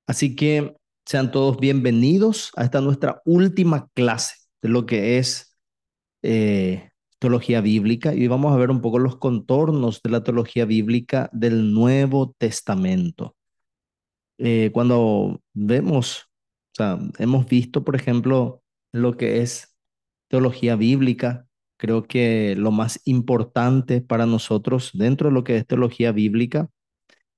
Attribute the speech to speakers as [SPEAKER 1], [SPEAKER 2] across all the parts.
[SPEAKER 1] Así que sean todos bienvenidos a esta nuestra última clase de lo que es teología bíblica. Y hoy vamos a ver un poco los contornos de la teología bíblica del Nuevo Testamento. Cuando vemos, o sea, hemos visto, por ejemplo, lo que es teología bíblica, creo que lo más importante para nosotros dentro de lo que es teología bíblica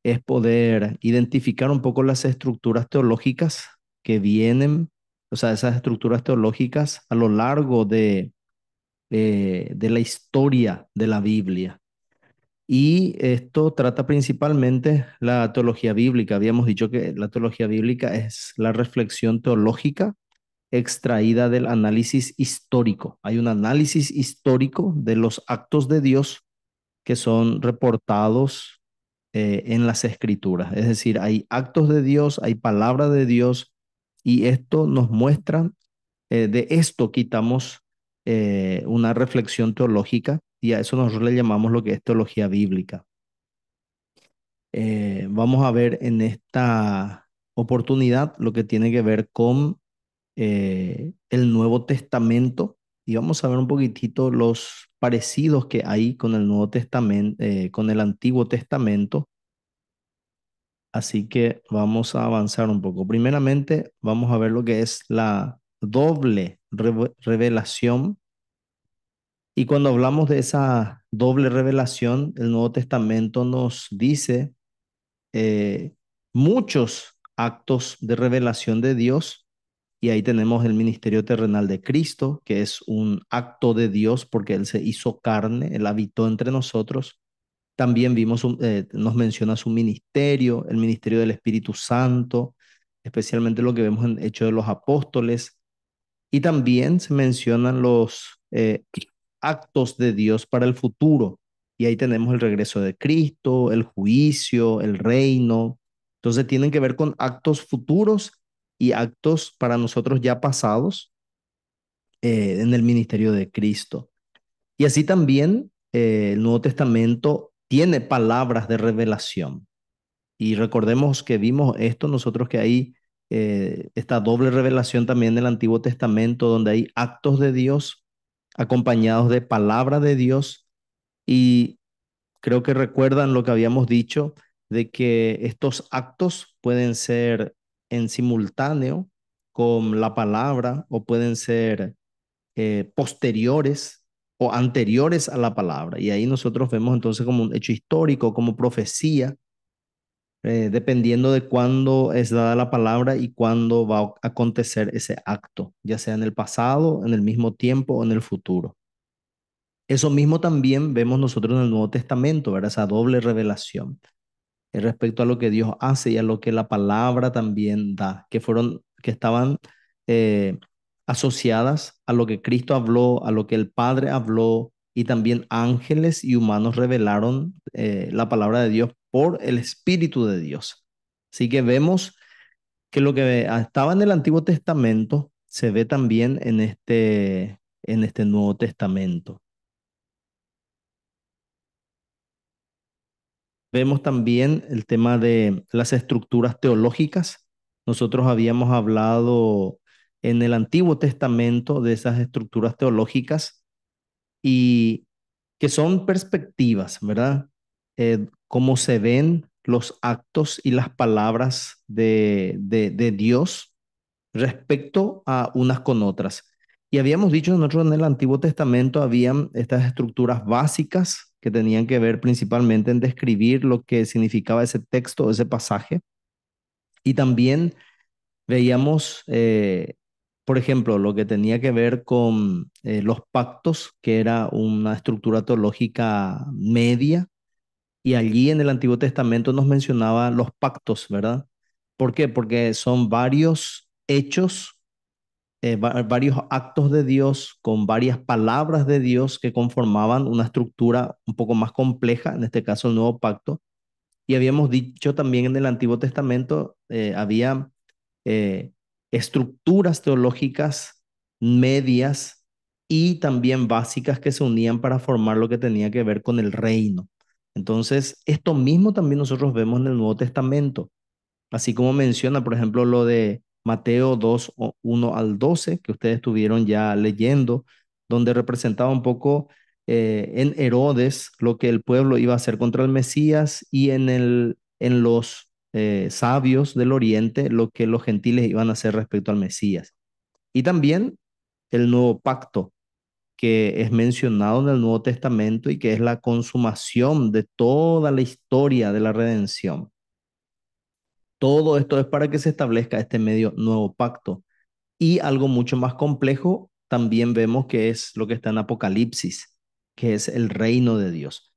[SPEAKER 1] es poder identificar un poco las estructuras teológicas que vienen, o sea, esas estructuras teológicas a lo largo de la historia de la Biblia. Y esto trata principalmente la teología bíblica. Habíamos dicho que la teología bíblica es la reflexión teológica extraída del análisis histórico. Hay un análisis histórico de los actos de Dios que son reportados en las escrituras. Es decir, hay actos de Dios, hay palabra de Dios y esto nos muestra, de esto quitamos una reflexión teológica y a eso nosotros le llamamos lo que es teología bíblica. Vamos a ver en esta oportunidad lo que tiene que ver con el Nuevo Testamento y vamos a ver un poquitito los parecidos que hay con el Nuevo Testamento, con el Antiguo Testamento. Así que vamos a avanzar un poco. Primeramente, vamos a ver lo que es la doble revelación. Y cuando hablamos de esa doble revelación, el Nuevo Testamento nos dice eh, muchos actos de revelación de Dios. Y ahí tenemos el ministerio terrenal de Cristo, que es un acto de Dios porque Él se hizo carne, Él habitó entre nosotros. También vimos, nos menciona su ministerio, el ministerio del Espíritu Santo, especialmente lo que vemos en Hechos de los Apóstoles. Y también se mencionan los actos de Dios para el futuro. Y ahí tenemos el regreso de Cristo, el juicio, el reino. Entonces tienen que ver con actos futuros y actos para nosotros ya pasados en el ministerio de Cristo. Y así también el Nuevo Testamento tiene palabras de revelación. Y recordemos que vimos esto nosotros que hay esta doble revelación también del Antiguo Testamento, donde hay actos de Dios acompañados de palabra de Dios. Y creo que recuerdan lo que habíamos dicho de que estos actos pueden ser en simultáneo con la palabra o pueden ser posteriores o anteriores a la palabra. Y ahí nosotros vemos entonces como un hecho histórico, como profecía, dependiendo de cuándo es dada la palabra y cuándo va a acontecer ese acto, ya sea en el pasado, en el mismo tiempo o en el futuro. Eso mismo también vemos nosotros en el Nuevo Testamento, ¿verdad? Esa doble revelación respecto a lo que Dios hace y a lo que la palabra también da, que estaban eh, asociadas a lo que Cristo habló, a lo que el Padre habló, y también ángeles y humanos revelaron la palabra de Dios por el Espíritu de Dios. Así que vemos que lo que estaba en el Antiguo Testamento se ve también en este Nuevo Testamento. Vemos también el tema de las estructuras teológicas. Nosotros habíamos hablado en el Antiguo Testamento de esas estructuras teológicas y que son perspectivas, ¿verdad? Cómo se ven los actos y las palabras de Dios respecto a unas con otras. Y habíamos dicho nosotros en el Antiguo Testamento habían estas estructuras básicas que tenían que ver principalmente en describir lo que significaba ese texto, ese pasaje. Y también veíamos, por ejemplo, lo que tenía que ver con los pactos, que era una estructura teológica media. Y allí en el Antiguo Testamento nos mencionaba los pactos, ¿verdad? ¿Por qué? Porque son varios hechos varios actos de Dios con varias palabras de Dios que conformaban una estructura un poco más compleja, en este caso el nuevo pacto. Y habíamos dicho también en el Antiguo Testamento, había eh, estructuras teológicas medias y también básicas que se unían para formar lo que tenía que ver con el reino. Entonces, esto mismo también nosotros vemos en el Nuevo Testamento así como menciona, por ejemplo, lo de Mateo 2, 1 al 12, que ustedes estuvieron ya leyendo, donde representaba un poco en Herodes lo que el pueblo iba a hacer contra el Mesías y en los sabios del Oriente lo que los gentiles iban a hacer respecto al Mesías. Y también el nuevo pacto que es mencionado en el Nuevo Testamento y que es la consumación de toda la historia de la redención. Todo esto es para que se establezca este medio nuevo pacto. Y algo mucho más complejo también vemos que es lo que está en Apocalipsis, que es el reino de Dios.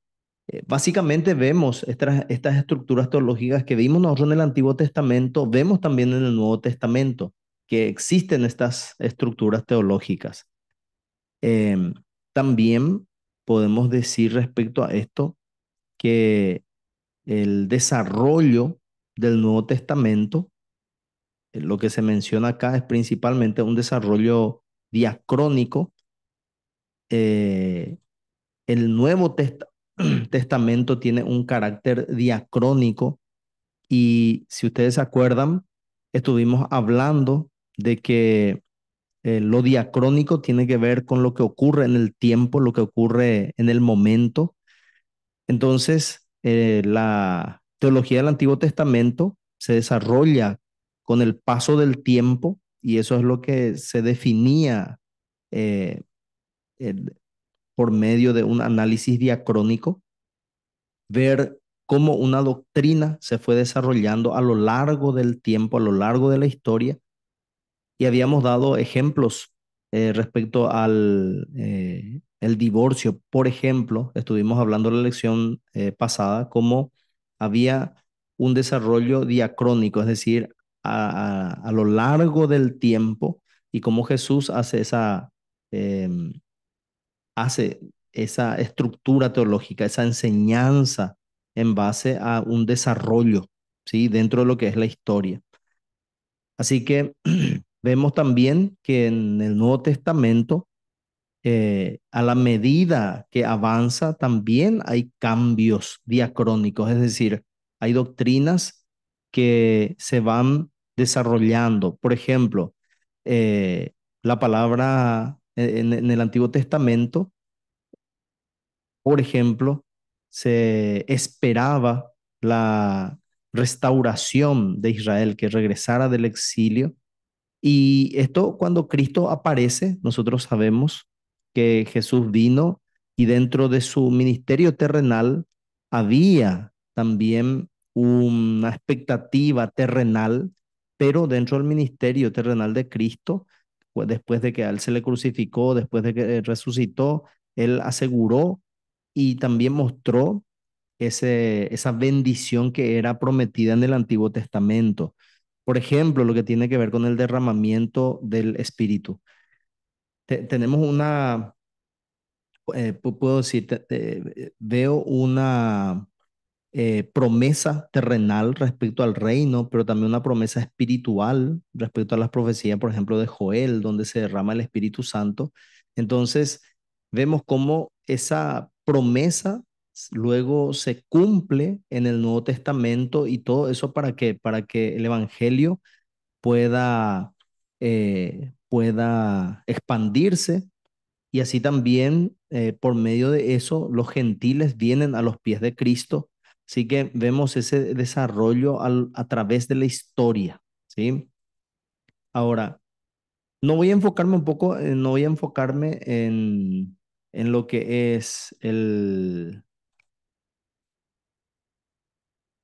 [SPEAKER 1] Básicamente vemos estas estructuras teológicas que vimos nosotros en el Antiguo Testamento, vemos también en el Nuevo Testamento, que existen estas estructuras teológicas. Em, También podemos decir respecto a esto que el desarrollo del Nuevo Testamento, lo que se menciona acá es principalmente un desarrollo diacrónico. Eh, el Testamento tiene un carácter diacrónico y si ustedes se acuerdan, estuvimos hablando de que lo diacrónico tiene que ver con lo que ocurre en el tiempo, lo que ocurre en el momento. Entonces, la teología del Antiguo Testamento se desarrolla con el paso del tiempo y eso es lo que se definía eh, el- por medio de un análisis diacrónico, ver cómo una doctrina se fue desarrollando a lo largo del tiempo, a lo largo de la historia y habíamos dado ejemplos respecto al el divorcio. Por ejemplo, estuvimos hablando en la lección pasada cómo había un desarrollo diacrónico, es decir, a lo largo del tiempo y cómo Jesús em, hace esa estructura teológica, esa enseñanza en base a un desarrollo, ¿sí? Dentro de lo que es la historia. Así que vemos también que en el Nuevo Testamento, a la medida que avanza, también hay cambios diacrónicos, es decir, hay doctrinas que se van desarrollando. Por ejemplo, eh, la palabra en el Antiguo Testamento, por ejemplo, se esperaba la restauración de Israel, que regresara del exilio y esto cuando Cristo aparece, nosotros sabemos que Jesús vino y dentro de su ministerio terrenal había también una expectativa terrenal, pero dentro del ministerio terrenal de Cristo, pues después de que a él se le crucificó, después de que resucitó, él aseguró y también mostró esa bendición que era prometida en el Antiguo Testamento. Por ejemplo, lo que tiene que ver con el derramamiento del Espíritu. Tenemos puedo decir, veo una promesa terrenal respecto al reino, pero también una promesa espiritual respecto a las profecías, por ejemplo, de Joel, donde se derrama el Espíritu Santo. Entonces, vemos cómo esa promesa luego se cumple en el Nuevo Testamento y todo eso para que el Evangelio pueda expandirse y así también por medio de eso los gentiles vienen a los pies de Cristo. Así que vemos ese desarrollo a través de la historia, ¿sí? Ahora, no voy a enfocarme un poco, no voy a enfocarme en lo que es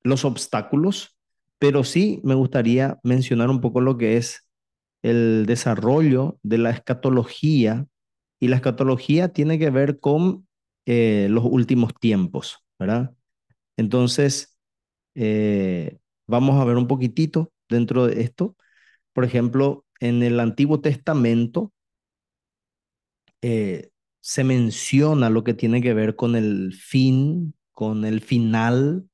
[SPEAKER 1] los obstáculos, pero sí me gustaría mencionar un poco lo que es el desarrollo de la escatología. Y la escatología tiene que ver con los últimos tiempos, ¿verdad? Entonces, vamos a ver un poquitito dentro de esto. Por ejemplo, en el Antiguo Testamento se menciona lo que tiene que ver con el fin, con el final,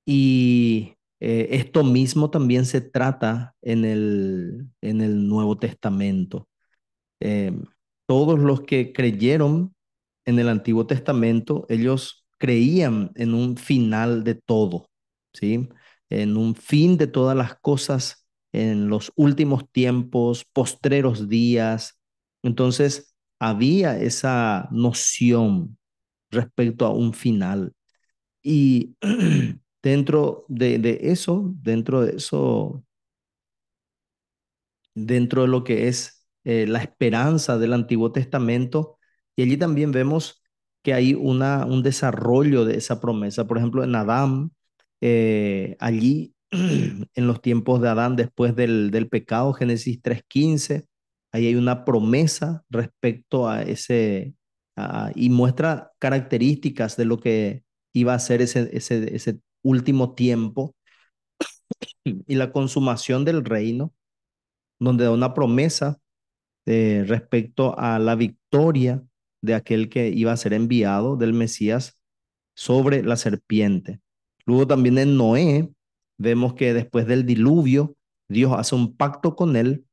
[SPEAKER 1] y esto mismo también se trata en el Nuevo Testamento. eh, Todos los que creyeron en el Antiguo Testamento, ellos creían en un final de todo, ¿sí? en un fin de todas las cosas, en los últimos tiempos, postreros días. Entonces, había esa noción respecto a un final. Y dentro de eso, dentro de lo que es la esperanza del Antiguo Testamento. Y allí también vemos que hay un desarrollo de esa promesa. Por ejemplo, en Adán, allí en los tiempos de Adán, después del pecado, Génesis 3:15, ahí hay una promesa respecto a y muestra características de lo que iba a ser ese último tiempo y la consumación del reino, donde da una promesa respecto a la victoria de aquel que iba a ser enviado del Mesías sobre la serpiente. Luego también en Noé vemos que después del diluvio, Dios hace un pacto con él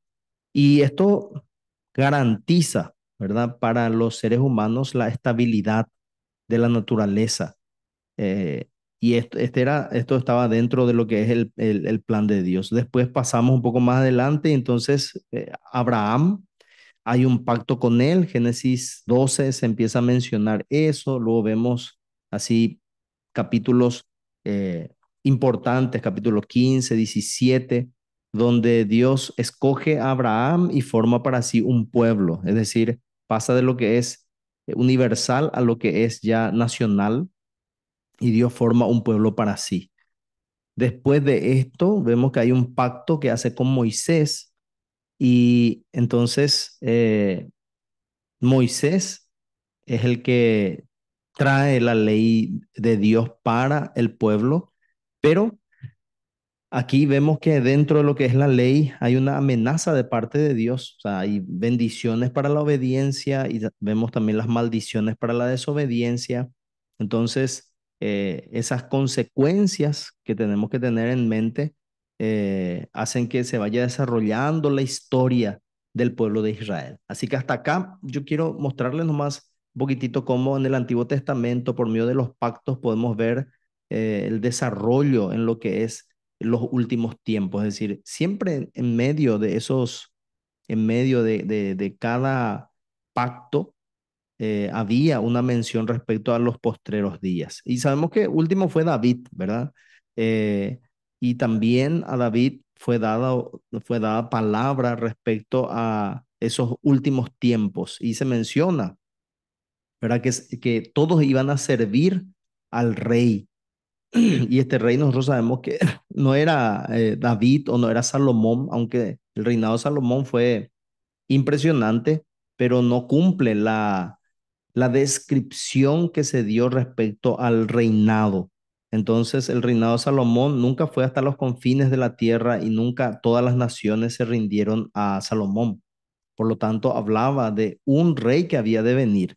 [SPEAKER 1] y esto garantiza, ¿verdad?, para los seres humanos la estabilidad de la naturaleza. Eh, y esto estaba dentro de lo que es el plan de Dios. Después pasamos un poco más adelante y entonces Abraham, hay un pacto con él. Génesis 12 se empieza a mencionar eso. Luego vemos así capítulos eh, importantes, capítulos 15, 17, donde Dios escoge a Abraham y forma para sí un pueblo. Es decir, pasa de lo que es universal a lo que es ya nacional y Dios forma un pueblo para sí. Después de esto, vemos que hay un pacto que hace con Moisés y entonces Moisés es el que trae la ley de Dios para el pueblo, pero aquí vemos que dentro de lo que es la ley hay una amenaza de parte de Dios, o sea, hay bendiciones para la obediencia y vemos también las maldiciones para la desobediencia. Entonces, esas consecuencias que tenemos que tener en mente hacen que se vaya desarrollando la historia del pueblo de Israel. Así que hasta acá yo quiero mostrarles nomás un poquitito cómo en el Antiguo Testamento, por medio de los pactos, podemos ver el desarrollo en lo que es los últimos tiempos. Es decir, siempre en medio de en medio de cada pacto, había una mención respecto a los postreros días. Y sabemos que último fue David, ¿verdad? Eh, y también a David fue dada palabra respecto a esos últimos tiempos. Y se menciona, ¿verdad? Que todos iban a servir al rey. Y este rey nosotros sabemos que no era David o no era Salomón, aunque el reinado de Salomón fue impresionante, pero no cumple la descripción que se dio respecto al reinado. Entonces, el reinado de Salomón nunca fue hasta los confines de la tierra y nunca todas las naciones se rindieron a Salomón. Por lo tanto, hablaba de un rey que había de venir.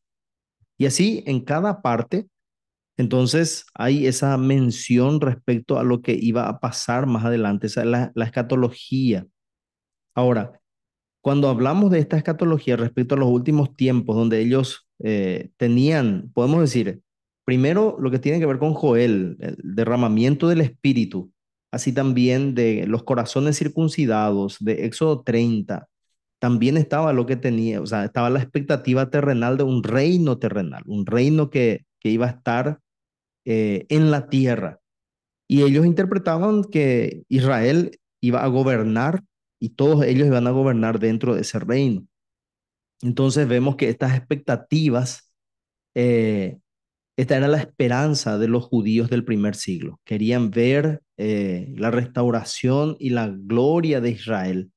[SPEAKER 1] Y así en cada parte entonces hay esa mención respecto a lo que iba a pasar más adelante, esa es la escatología. Ahora, cuando hablamos de esta escatología respecto a los últimos tiempos, donde ellos tenían, podemos decir, primero lo que tiene que ver con Joel, el derramamiento del Espíritu, así también de los corazones circuncidados, de Éxodo 30, también estaba lo que tenía, o sea, estaba la expectativa terrenal de un reino terrenal, un reino que iba a estar en la tierra. Y ellos interpretaban que Israel iba a gobernar y todos ellos iban a gobernar dentro de ese reino. Entonces vemos que estas expectativas, eh, esta era la esperanza de los judíos del primer siglo. Querían ver la restauración y la gloria de Israel.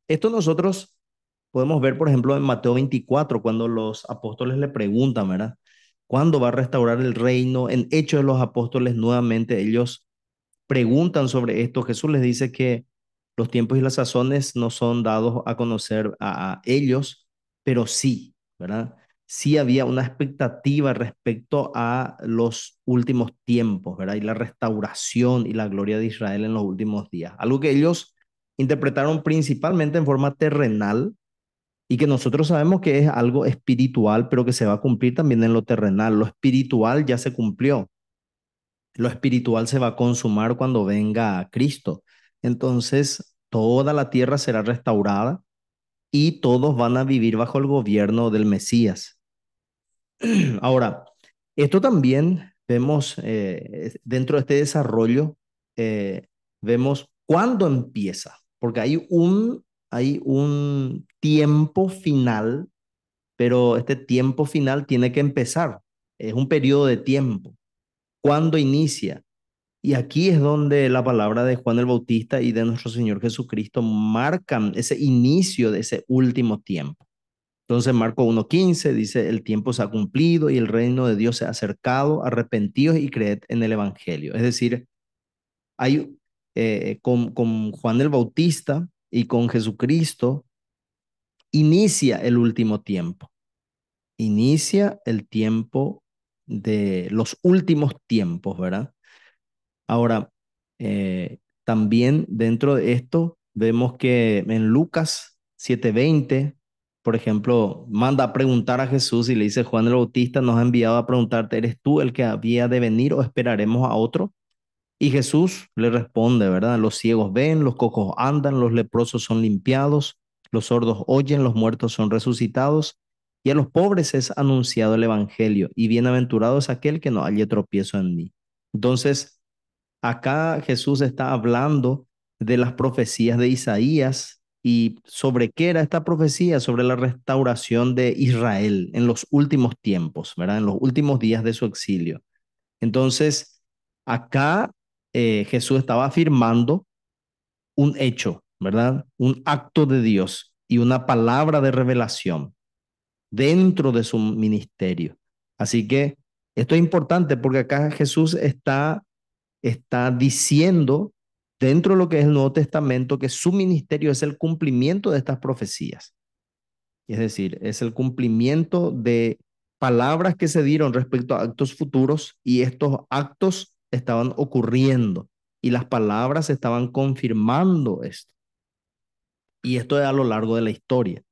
[SPEAKER 1] Esto nosotros podemos ver, por ejemplo, en Mateo 24, cuando los apóstoles le preguntan, ¿verdad? ¿Cuándo va a restaurar el reino? En Hechos de los Apóstoles, nuevamente ellos preguntan sobre esto. Jesús les dice que los tiempos y las sazones no son dados a conocer a ellos, pero sí, ¿verdad? Sí había una expectativa respecto a los últimos tiempos, ¿verdad? Y la restauración y la gloria de Israel en los últimos días. Algo que ellos interpretaron principalmente en forma terrenal y que nosotros sabemos que es algo espiritual, pero que se va a cumplir también en lo terrenal. Lo espiritual ya se cumplió. lo espiritual se va a consumar cuando venga Cristo. Entonces, toda la tierra será restaurada y todos van a vivir bajo el gobierno del Mesías. Ahora, esto también vemos dentro de este desarrollo, eh, vemos cuándo empieza, porque hay un tiempo final, pero este tiempo final tiene que empezar. Es un periodo de tiempo. ¿Cuándo inicia? Y aquí es donde la palabra de Juan el Bautista y de nuestro Señor Jesucristo marcan ese inicio de ese último tiempo. Entonces, Marcos 1:15 dice, el tiempo se ha cumplido y el reino de Dios se ha acercado, arrepentíos y creed en el Evangelio. Es decir, hay con Juan el Bautista y con Jesucristo inicia el último tiempo, inicia el tiempo de los últimos tiempos, ¿verdad? Ahora, también dentro de esto vemos que en Lucas 7:20, por ejemplo, manda a preguntar a Jesús y le dice, Juan el Bautista nos ha enviado a preguntarte, ¿eres tú el que había de venir o esperaremos a otro? Y Jesús le responde, ¿verdad? Los ciegos ven, los cojos andan, los leprosos son limpiados, los sordos oyen, los muertos son resucitados, y a los pobres es anunciado el Evangelio, y bienaventurado es aquel que no halle tropiezo en mí. Entonces, acá Jesús está hablando de las profecías de Isaías y sobre qué era esta profecía, sobre la restauración de Israel en los últimos tiempos, ¿verdad? En los últimos días de su exilio. Entonces, acá Jesús estaba afirmando un hecho, ¿verdad? Un acto de Dios y una palabra de revelación dentro de su ministerio. Así que esto es importante porque acá Jesús está diciendo dentro de lo que es el Nuevo Testamento que su ministerio es el cumplimiento de estas profecías. Es decir, es el cumplimiento de palabras que se dieron respecto a actos futuros y estos actos estaban ocurriendo y las palabras estaban confirmando esto. Y esto es a lo largo de la historia.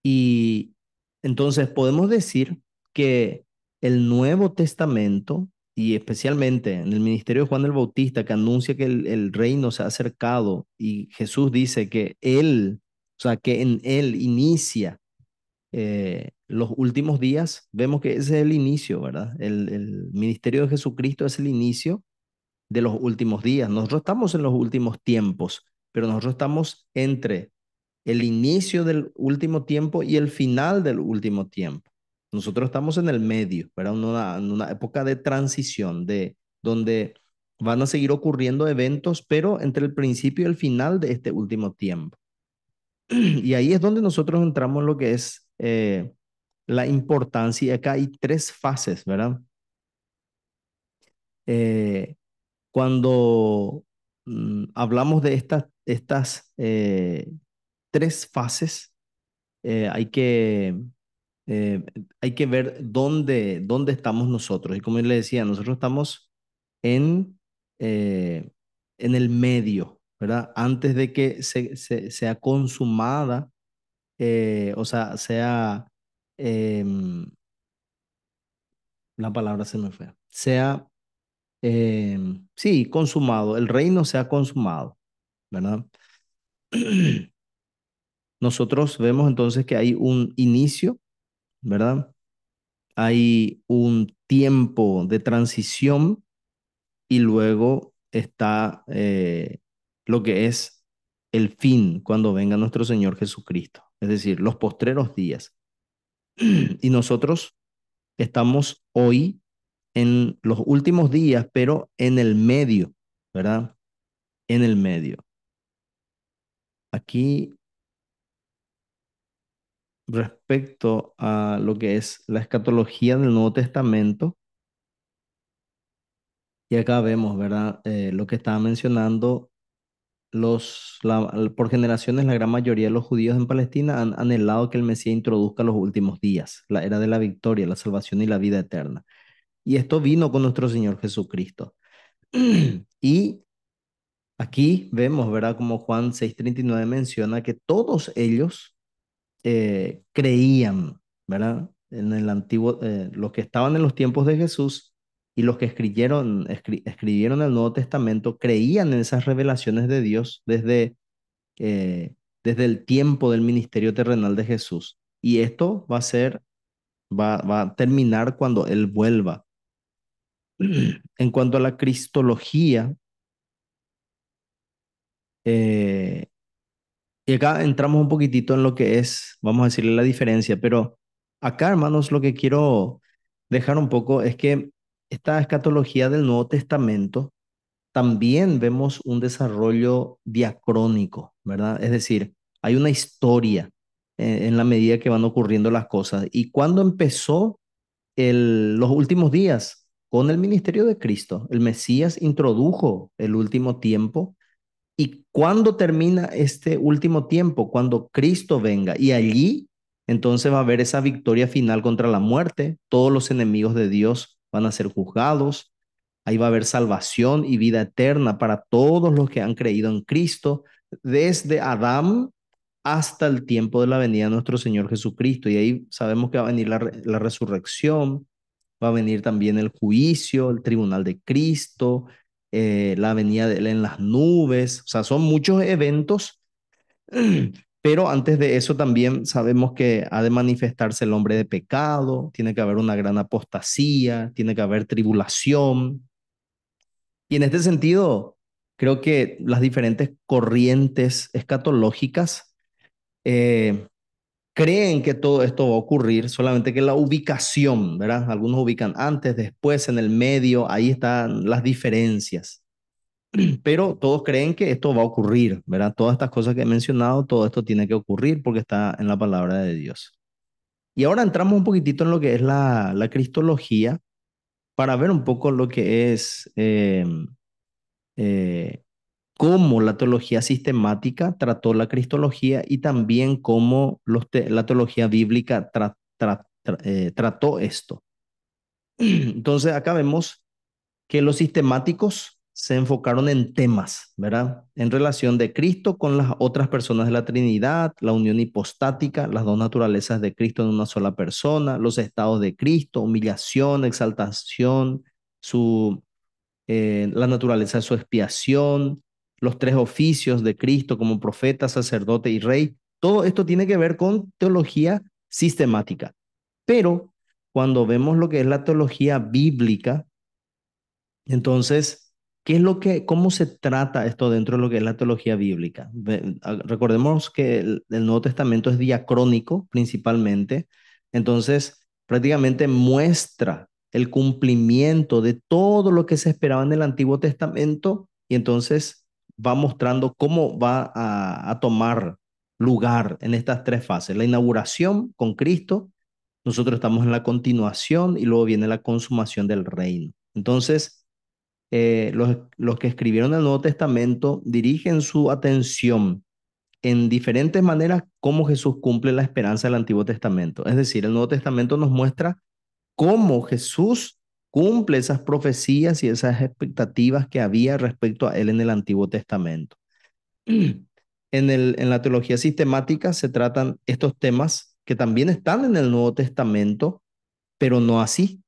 [SPEAKER 1] Y entonces podemos decir que el Nuevo Testamento, y especialmente en el ministerio de Juan el Bautista, que anuncia que el reino se ha acercado, y Jesús dice que él, o sea, que en él inicia los últimos días, vemos que ese es el inicio, ¿verdad? El ministerio de Jesucristo es el inicio de los últimos días. Nosotros estamos en los últimos tiempos, pero nosotros estamos entre el inicio del último tiempo y el final del último tiempo. Nosotros estamos en el medio, ¿verdad? En una época de transición, de donde van a seguir ocurriendo eventos, pero entre el principio y el final de este último tiempo. Y ahí es donde nosotros entramos en lo que es la importancia. Y acá hay tres fases, ¿verdad? Eh, cuando hablamos de estas tres fases, eh, hay que, eh, hay que ver dónde estamos nosotros. Y como le decía, nosotros estamos en, eh, en el medio, ¿verdad? Antes de que sea consumada, o sea, la palabra se me fue, sí, consumado, el reino sea consumado, ¿verdad? Nosotros vemos entonces que hay un inicio, ¿verdad? Hay un tiempo de transición y luego está lo que es el fin cuando venga nuestro Señor Jesucristo, es decir, los postreros días. Y nosotros estamos hoy en los últimos días, pero en el medio, ¿verdad? En el medio. Aquí, respecto a lo que es la escatología del Nuevo Testamento, y acá vemos, ¿verdad? Lo que estaba mencionando, por generaciones, la gran mayoría de los judíos en Palestina han anhelado que el Mesías introduzca los últimos días, la era de la victoria, la salvación y la vida eterna. Y esto vino con nuestro Señor Jesucristo. Y aquí vemos, ¿verdad? Como Juan 6:39 menciona que todos ellos creían, ¿verdad? En el antiguo, los que estaban en los tiempos de Jesús y los que escribieron el Nuevo Testamento creían en esas revelaciones de Dios eh, desde el tiempo del ministerio terrenal de Jesús. Y esto va a terminar cuando Él vuelva. En cuanto a la cristología, eh, y acá entramos un poquitito en lo que es, vamos a decirle la diferencia, pero acá, hermanos, lo que quiero dejar un poco es que esta escatología del Nuevo Testamento también vemos un desarrollo diacrónico, ¿verdad? Es decir, hay una historia en la medida que van ocurriendo las cosas. Y cuando empezó los últimos días con el ministerio de Cristo, el Mesías introdujo el último tiempo. ¿Y cuándo termina este último tiempo? Cuando Cristo venga. Y allí entonces va a haber esa victoria final contra la muerte. Todos los enemigos de Dios van a ser juzgados. Ahí va a haber salvación y vida eterna para todos los que han creído en Cristo, desde Adán hasta el tiempo de la venida de nuestro Señor Jesucristo. Y ahí sabemos que va a venir la resurrección, va a venir también el juicio, el tribunal de Cristo, la venida de Él en las nubes. O sea, son muchos eventos, pero antes de eso también sabemos que ha de manifestarse el hombre de pecado, tiene que haber una gran apostasía, tiene que haber tribulación. Y en este sentido, creo que las diferentes corrientes escatológicas eh, creen que todo esto va a ocurrir, solamente que la ubicación, ¿verdad? Algunos ubican antes, después, en el medio, ahí están las diferencias. Pero todos creen que esto va a ocurrir, ¿verdad? Todas estas cosas que he mencionado, todo esto tiene que ocurrir porque está en la palabra de Dios. Y ahora entramos un poquitito en lo que es la cristología para ver un poco lo que es eh, cómo la teología sistemática trató la cristología y también cómo la teología bíblica trató esto. Entonces, acá vemos que los sistemáticos se enfocaron en temas, ¿verdad? En relación de Cristo con las otras personas de la Trinidad, la unión hipostática, las dos naturalezas de Cristo en una sola persona, los estados de Cristo, humillación, exaltación, la naturaleza de su expiación, los tres oficios de Cristo como profeta, sacerdote y rey. Todo esto tiene que ver con teología sistemática. Pero cuando vemos lo que es la teología bíblica, entonces, cómo se trata esto dentro de lo que es la teología bíblica? Recordemos que el Nuevo Testamento es diacrónico principalmente, entonces prácticamente muestra el cumplimiento de todo lo que se esperaba en el Antiguo Testamento y entonces va mostrando cómo va a tomar lugar en estas tres fases. La inauguración con Cristo, nosotros estamos en la continuación y luego viene la consumación del reino. Entonces, los que escribieron el Nuevo Testamento dirigen su atención en diferentes maneras cómo Jesús cumple la esperanza del Antiguo Testamento. Es decir, el Nuevo Testamento nos muestra cómo Jesús cumple esas profecías y esas expectativas que había respecto a él en el Antiguo Testamento. En la teología sistemática se tratan estos temas que también están en el Nuevo Testamento, pero no así.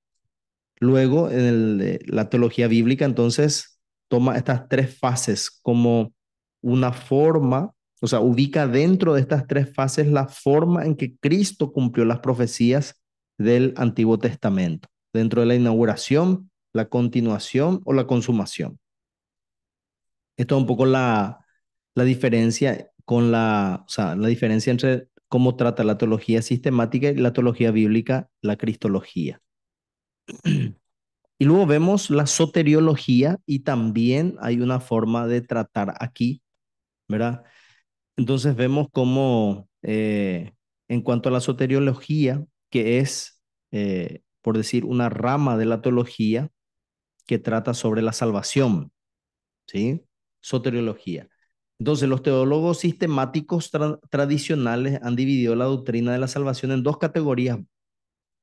[SPEAKER 1] Luego, la teología bíblica, entonces, toma estas tres fases como una forma, o sea, ubica dentro de estas tres fases la forma en que Cristo cumplió las profecías del Antiguo Testamento, dentro de la inauguración, la continuación o la consumación. Esto es un poco la diferencia o sea, la diferencia entre cómo trata la teología sistemática y la teología bíblica, la cristología. Y luego vemos la soteriología y también hay una forma de tratar aquí, ¿verdad? Entonces vemos cómo en cuanto a la soteriología, que es, por decir, una rama de la teología que trata sobre la salvación, ¿sí? Soteriología. Entonces los teólogos sistemáticos tradicionales han dividido la doctrina de la salvación en dos categorías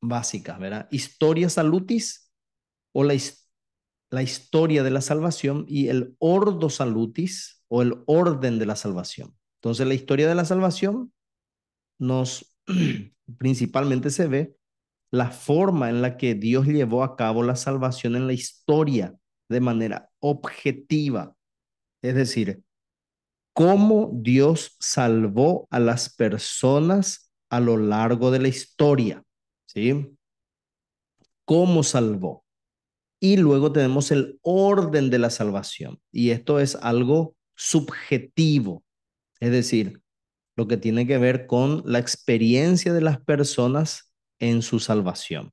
[SPEAKER 1] básicas, ¿verdad? Historia salutis o la historia de la salvación y el ordo salutis o el orden de la salvación. Entonces, la historia de la salvación nos principalmente se ve la forma en la que Dios llevó a cabo la salvación en la historia de manera objetiva. Es decir, cómo Dios salvó a las personas a lo largo de la historia. ¿Sí? ¿Cómo salvó? Y luego tenemos el orden de la salvación. Y esto es algo subjetivo, es decir, lo que tiene que ver con la experiencia de las personas en su salvación.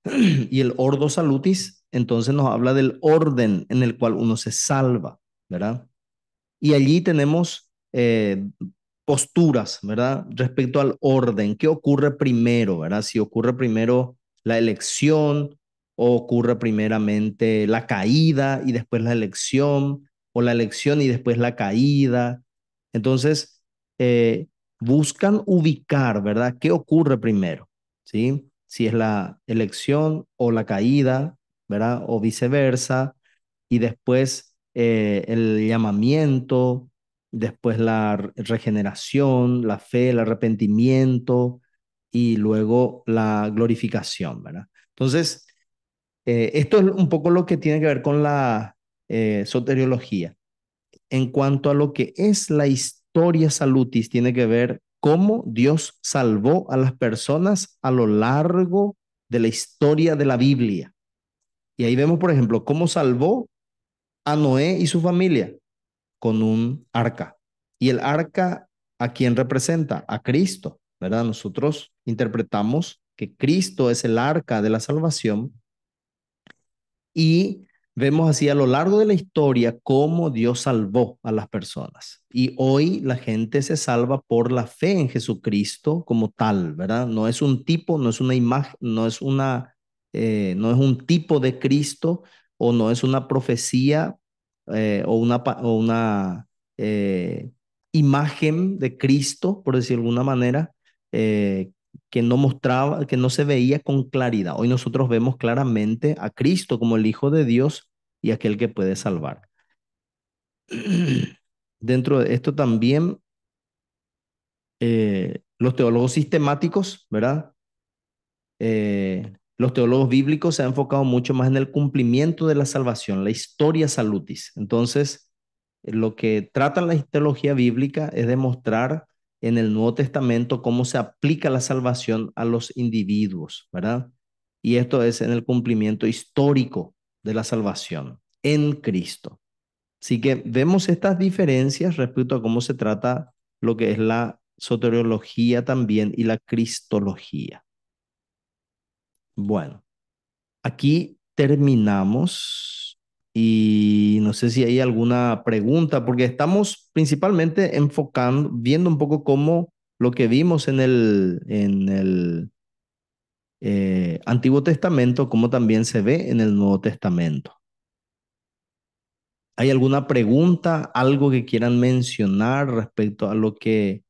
[SPEAKER 1] Y el ordo salutis, entonces nos habla del orden en el cual uno se salva, ¿verdad? Y allí tenemos posturas, ¿verdad? Respecto al orden, ¿qué ocurre primero, ¿verdad? Si ocurre primero la elección o ocurre primeramente la caída y después la elección, o la elección y después la caída. Entonces, buscan ubicar, ¿verdad? ¿Qué ocurre primero? ¿Sí? Si es la elección o la caída, ¿verdad? O viceversa, y después el llamamiento, después la regeneración, la fe, el arrepentimiento y luego la glorificación, ¿verdad? Entonces, esto es un poco lo que tiene que ver con la soteriología. En cuanto a lo que es la historia salutis, tiene que ver cómo Dios salvó a las personas a lo largo de la historia de la Biblia. Y ahí vemos, por ejemplo, cómo salvó a Noé y su familia con un arca. Y el arca, ¿a quién representa? A Cristo, ¿verdad? Nosotros interpretamos que Cristo es el arca de la salvación y vemos así a lo largo de la historia cómo Dios salvó a las personas. Y hoy la gente se salva por la fe en Jesucristo como tal, ¿verdad? No es un tipo, no es una imagen, no es un tipo de Cristo o no es una profecía o una imagen de Cristo, por decir de alguna manera, eh, que no mostraba, que no se veía con claridad. Hoy nosotros vemos claramente a Cristo como el Hijo de Dios y aquel que puede salvar. Dentro de esto también los teólogos sistemáticos, ¿verdad? Los teólogos bíblicos se han enfocado mucho más en el cumplimiento de la salvación, la historia salutis. Entonces, lo que trata la teología bíblica es demostrar en el Nuevo Testamento cómo se aplica la salvación a los individuos, ¿verdad? Y esto es en el cumplimiento histórico de la salvación en Cristo. Así que vemos estas diferencias respecto a cómo se trata lo que es la soteriología también y la cristología. Bueno, aquí terminamos y no sé si hay alguna pregunta, porque estamos principalmente enfocando, viendo un poco cómo lo que vimos en el Antiguo Testamento, cómo también se ve en el Nuevo Testamento. ¿Hay alguna pregunta, algo que quieran mencionar respecto a lo que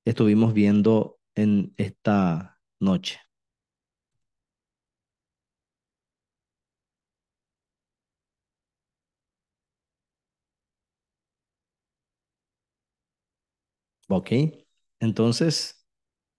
[SPEAKER 1] estuvimos viendo en esta noche? Ok, entonces